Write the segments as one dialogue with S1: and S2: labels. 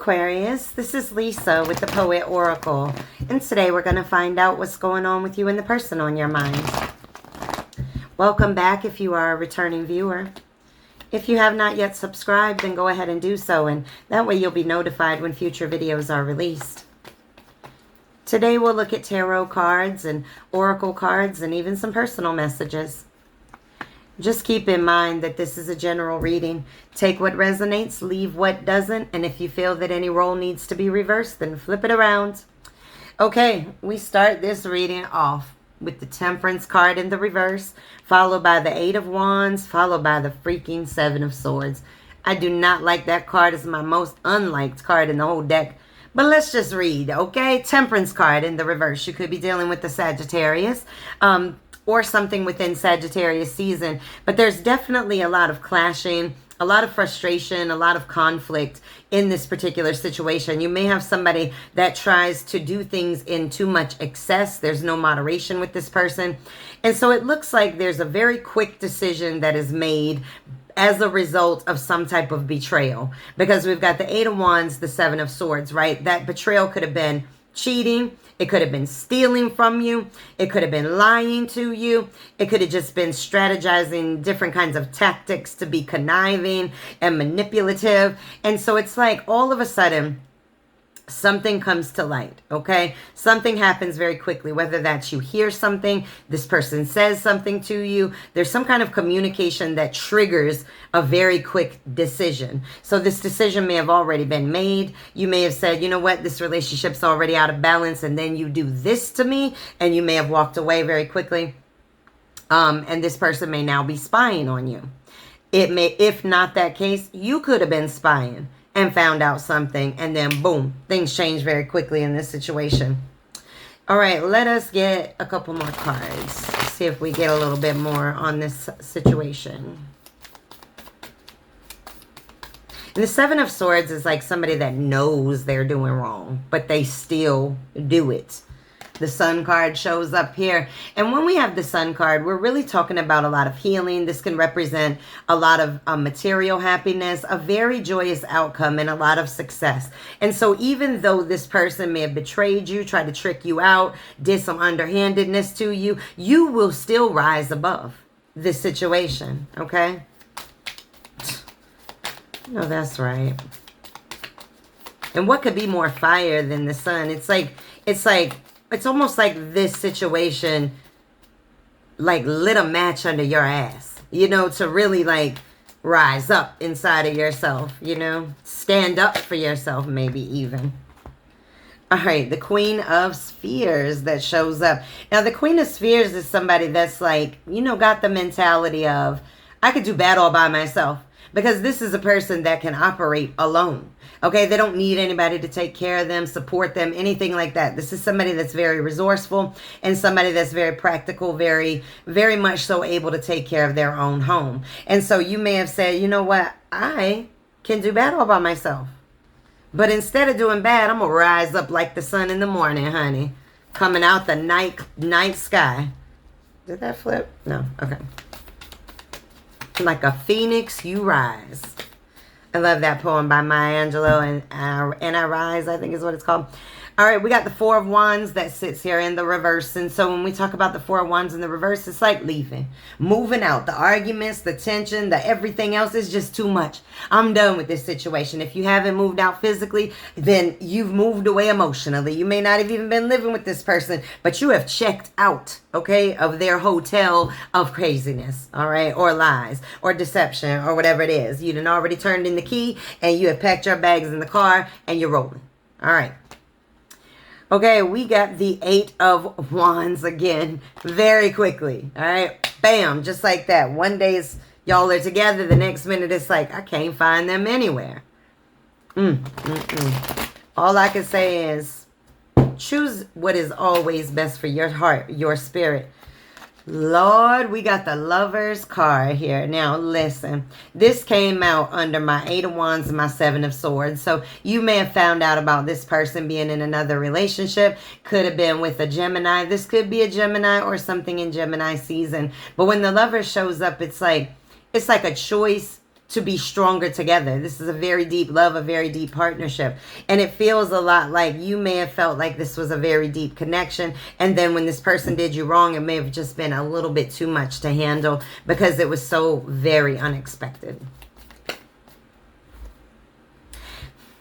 S1: Aquarius, this is Lisa with the Poet Oracle, and today we're going to find out what's going on with you and the person on your mind. Welcome back if you are a returning viewer. If you have not yet subscribed, then go ahead and do so, and that way you'll be notified when future videos are released. Today we'll look at tarot cards and oracle cards and even some personal messages. Just keep in mind that this is a general reading. Take what resonates, leave what doesn't, and if you feel that any role needs to be reversed, then flip it around. Okay, we start this reading off with the Temperance card in the reverse, followed by the Eight of Wands, followed by the freaking Seven of Swords. I do not like that card. It's my most unliked card in the whole deck. But let's just read, okay? Temperance card in the reverse. You could be dealing with the Sagittarius, or something within Sagittarius season. But there's definitely a lot of clashing, a lot of frustration, a lot of conflict in this particular situation. You may have somebody that tries to do things in too much excess. There's no moderation with this person. And so it looks like there's a very quick decision that is made as a result of some type of betrayal. Because we've got the Eight of Wands, the Seven of Swords, right? That betrayal could have been cheating. It could have been stealing from you. It could have been lying to you. It could have just been strategizing different kinds of tactics to be conniving and manipulative. And so it's like all of a sudden, something comes to light, okay? Something happens very quickly, whether that's you hear something, this person says something to you, there's some kind of communication that triggers a very quick decision. So this decision may have already been made. You may have said, you know what, this relationship's already out of balance, and then you do this to me, and you may have walked away very quickly. And this person may now be spying on you. It may, if not that case, you could have been spying and found out something, and then boom, things change very quickly in this situation. All right, let us get a couple more cards. See if we get a little bit more on this situation. And the Seven of Swords is like somebody that knows they're doing wrong, but they still do it. The Sun card shows up here. And when we have the Sun card, we're really talking about a lot of healing. This can represent a lot of material happiness, a very joyous outcome, and a lot of success. And so even though this person may have betrayed you, tried to trick you out, did some underhandedness to you, you will still rise above this situation, okay? No, that's right. And what could be more fire than the Sun? It's almost like this situation like lit a match under your ass, you know, to really like rise up inside of yourself, you know, stand up for yourself, maybe even. All right, the Queen of Spheres that shows up. Now, the Queen of Spheres is somebody that's like, you know, got the mentality of, I could do bad all by myself. Because this is a person that can operate alone. Okay, they don't need anybody to take care of them, support them, anything like that. This is somebody that's very resourceful and somebody that's very practical, very, very much so able to take care of their own home. And so you may have said, you know what, I can do bad all by myself. But instead of doing bad, I'm going to rise up like the sun in the morning, honey. Coming out the night sky. Did that flip? No, okay. Like a phoenix, you rise. I love that poem by Maya Angelou, and I Rise, I think is what it's called. All right, we got the Four of Wands that sits here in the reverse. And so when we talk about the Four of Wands in the reverse, it's like leaving, moving out. The arguments, the tension, the everything else is just too much. I'm done with this situation. If you haven't moved out physically, then you've moved away emotionally. You may not have even been living with this person, but you have checked out, okay, of their hotel of craziness, all right, or lies, or deception, or whatever it is. You done already turned in the key, and you have packed your bags in the car, and you're rolling. All right. Okay, we got the Eight of Wands again very quickly. All right, bam, just like that. One day y'all are together. The next minute it's like, I can't find them anywhere. All I can say is choose what is always best for your heart, your spirit. Lord, we got the Lover's card here. Now, listen. This came out under my Eight of Wands and my Seven of Swords. So you may have found out about this person being in another relationship. Could have been with a Gemini. This could be a Gemini or something in Gemini season. But when the Lover shows up, it's like a choice to be stronger together. This is a very deep love, a very deep partnership. And it feels a lot like you may have felt like this was a very deep connection. And then when this person did you wrong, it may have just been a little bit too much to handle because it was so very unexpected.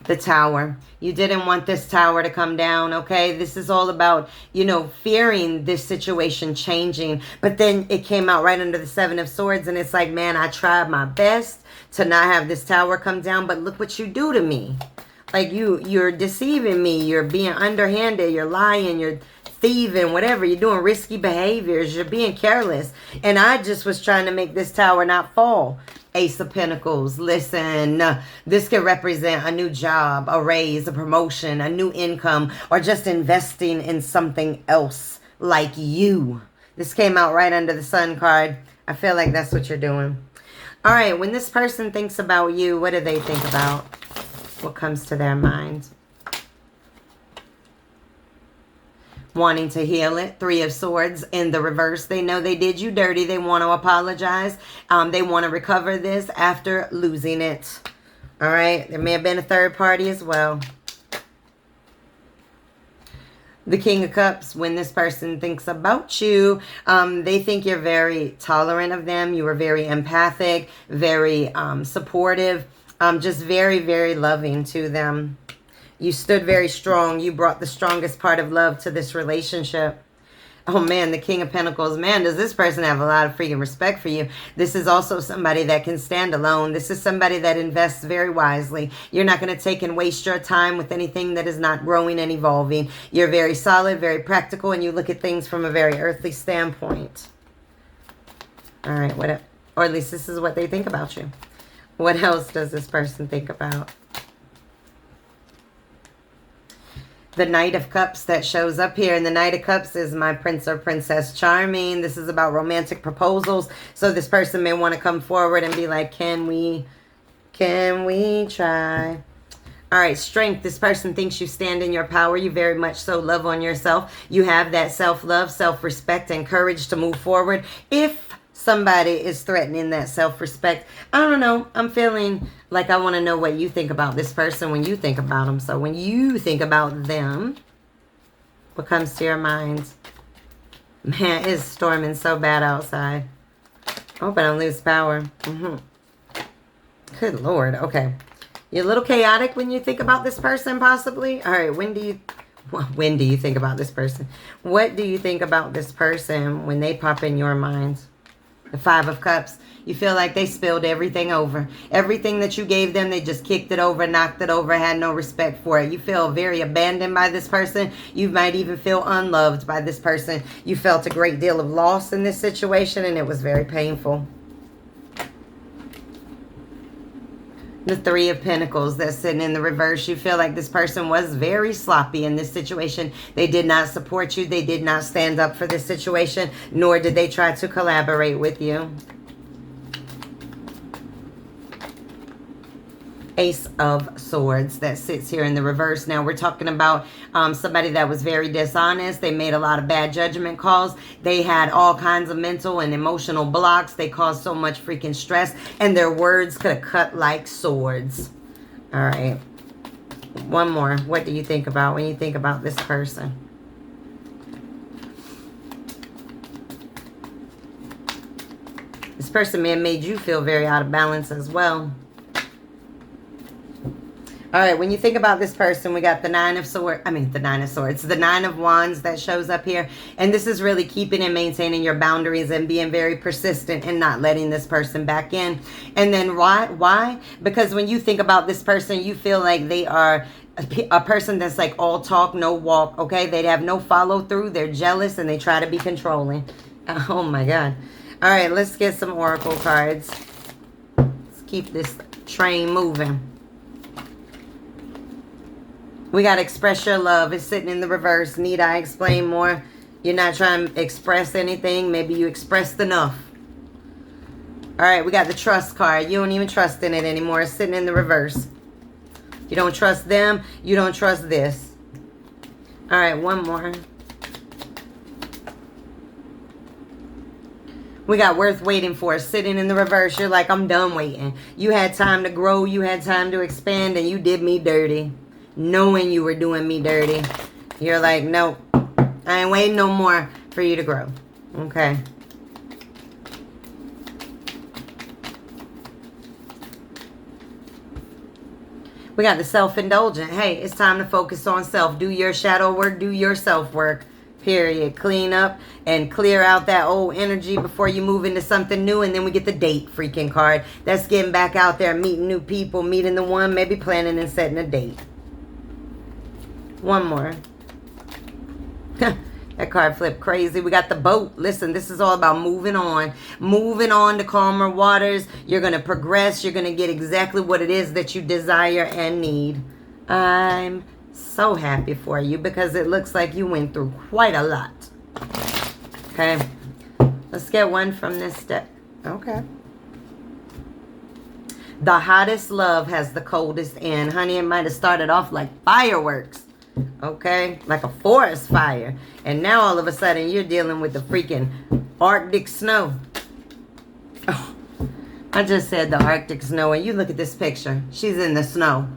S1: The Tower. You didn't want this Tower to come down, okay? This is all about, you know, fearing this situation changing. But then it came out right under the Seven of Swords. And it's like, man, I tried my best to not have this Tower come down. But look what you do to me. Like, you're deceiving me. You're being underhanded. You're lying. You're thieving. Whatever. You're doing risky behaviors. You're being careless. And I just was trying to make this Tower not fall. Ace of Pentacles. Listen, this could represent a new job, a raise, a promotion, a new income, or just investing in something else like you. This came out right under the Sun card. I feel like that's what you're doing. All right, when this person thinks about you, what do they think about? What comes to their mind? Wanting to heal it. Three of Swords in the reverse. They know they did you dirty. They want to apologize. They want to recover this after losing it. All right. There may have been a third party as well. The King of Cups. When this person thinks about you, they think you're very tolerant of them. You were very empathic, very supportive, just very, very loving to them. You stood very strong. You brought the strongest part of love to this relationship. Oh, man, the King of Pentacles. Man, does this person have a lot of freaking respect for you. This is also somebody that can stand alone. This is somebody that invests very wisely. You're not going to take and waste your time with anything that is not growing and evolving. You're very solid, very practical, and you look at things from a very earthly standpoint. All right, what? Or at least this is what they think about you. What else does this person think about? The Knight of Cups that shows up here. And the Knight of Cups is my Prince or Princess Charming. This is about romantic proposals. So this person may want to come forward and be like, can we try? All right, Strength. This person thinks you stand in your power. You very much so love on yourself. You have that self-love, self-respect, and courage to move forward. If somebody is threatening that self-respect, I don't know. I'm feeling like I want to know what you think about this person when you think about them. So when you think about them, what comes to your mind? Man, it's storming so bad outside. I hope I don't lose power. Good Lord. Okay. You're a little chaotic when you think about this person, possibly. All right. When do you think about this person? What do you think about this person when they pop in your mind? The Five of Cups. You feel like they spilled everything over. Everything that you gave them, they just kicked it over, knocked it over, had no respect for it. You feel very abandoned by this person. You might even feel unloved by this person. You felt a great deal of loss in this situation, and it was very painful. The Three of Pentacles that's sitting in the reverse. You feel like this person was very sloppy in this situation. They did not support you. They did not stand up for this situation, nor did they try to collaborate with you. Ace of Swords that sits here in the reverse. Now we're talking about somebody that was very dishonest. They made a lot of bad judgment calls. They had all kinds of mental and emotional blocks. They caused so much freaking stress, and their words could have cut like swords. All right. One more. What do you think about when you think about this person? This person may have made you feel very out of balance as well. All right, when you think about this person, we got the Nine of Swords. The Nine of Wands that shows up here. And this is really keeping and maintaining your boundaries and being very persistent and not letting this person back in. And then why? Because when you think about this person, you feel like they are a person that's like all talk, no walk, okay? They have no follow through. They're jealous and they try to be controlling. Oh, my God. All right, let's get some oracle cards. Let's keep this train moving. We got Express Your Love. It's sitting in the reverse. Need I explain more? You're not trying to express anything. Maybe you expressed enough. All right, we got the Trust card. You don't even trust in it anymore. It's sitting in the reverse. You don't trust them. You don't trust this. All right, one more. We got worth waiting for sitting in the reverse. You're like, I'm done waiting. You had time to grow. You had time to expand, and you did me dirty. Knowing you were doing me dirty. You're like, no, I ain't waiting no more for you to grow. Okay. We got the self-indulgent. Hey, it's time to focus on self. Do your shadow work. Do your self-work. Period. Clean up and clear out that old energy before you move into something new. And then we get the date freaking card. That's getting back out there, meeting new people, meeting the one, maybe planning and setting a date. One more. That card flipped crazy. We got the boat. Listen, this is all about moving on. Moving on to calmer waters. You're going to progress. You're going to get exactly what it is that you desire and need. I'm so happy for you because it looks like you went through quite a lot. Okay. Let's get one from this deck. Okay. The hottest love has the coldest end. Honey, it might have started off like fireworks. Okay, like a forest fire. And now all of a sudden you're dealing with the freaking Arctic snow. Oh, I just said the Arctic snow, and you look at this picture. She's in the snow.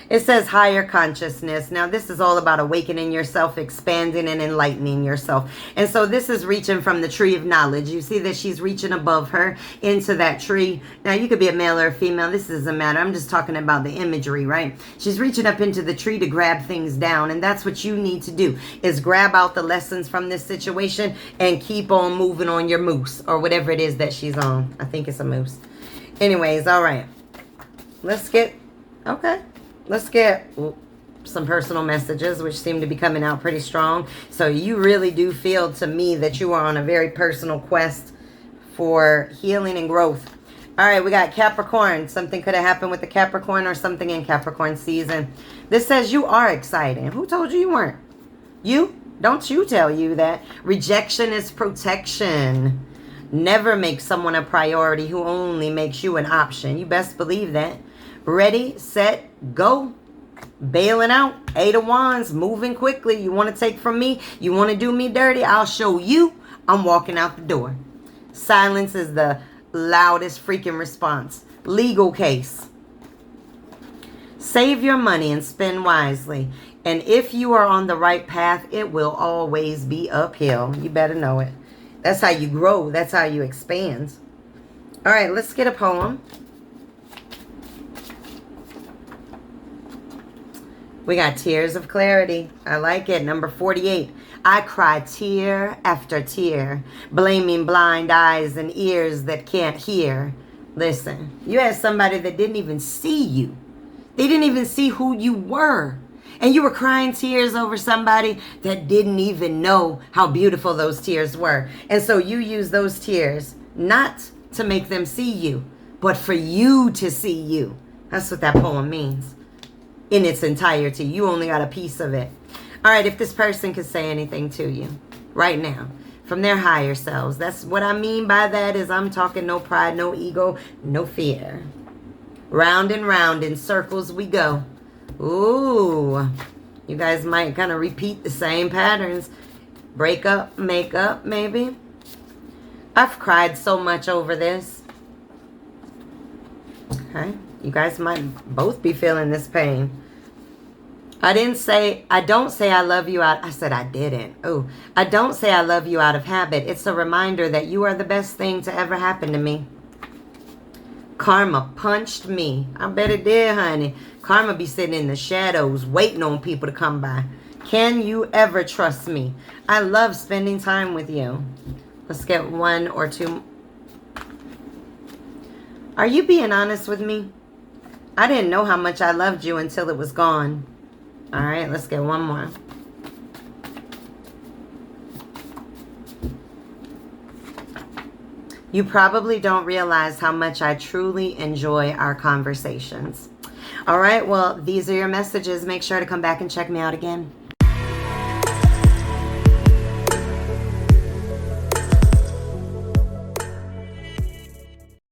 S1: It says higher consciousness. Now, this is all about awakening yourself, expanding and enlightening yourself. And so this is reaching from the tree of knowledge. You see that she's reaching above her into that tree. Now, you could be a male or a female. This doesn't matter. I'm just talking about the imagery, right? She's reaching up into the tree to grab things down. And that's what you need to do, is grab out the lessons from this situation and keep on moving on your moose, or whatever it is that she's on. I think it's a moose. Anyways, all right. Let's get some personal messages, which seem to be coming out pretty strong. So you really do feel to me that you are on a very personal quest for healing and growth. All right, we got Capricorn. Something could have happened with the Capricorn or something in Capricorn season. This says you are exciting. Who told you you weren't? You? Don't you tell you that. Rejection is protection. Never make someone a priority who only makes you an option. You best believe that. Ready, set, go. Bailing out. 8 of Wands. Moving quickly. You want to take from me? You want to do me dirty? I'll show you. I'm walking out the door. Silence is the loudest freaking response. Legal case. Save your money and spend wisely. And if you are on the right path, it will always be uphill. You better know it. That's how you grow. That's how you expand. All right, let's get a poem. We got Tears of Clarity. I like it. Number 48. I cry tear after tear, blaming blind eyes and ears that can't hear. Listen, you had somebody that didn't even see you. They didn't even see who you were. And you were crying tears over somebody that didn't even know how beautiful those tears were. And so you use those tears not to make them see you, but for you to see you. That's what that poem means. In its entirety. You only got a piece of it. All right, if this person could say anything to you right now from their higher selves, that's what I mean by that is I'm talking no pride, no ego, no fear. Round and round in circles we go. Ooh, you guys might kind of repeat the same patterns. Break up, make up, maybe. I've cried so much over this. Okay, you guys might both be feeling this pain. I don't say I love you out. I said I didn't. Oh, I don't say I love you out of habit. It's a reminder that you are the best thing to ever happen to me. Karma punched me. I bet it did, honey. Karma be sitting in the shadows waiting on people to come by. Can you ever trust me? I love spending time with you. Let's get 1 or 2. Are you being honest with me? I didn't know how much I loved you until it was gone. All right, let's get one more. You probably don't realize how much I truly enjoy our conversations. All right, well, these are your messages. Make sure to come back and check me out again.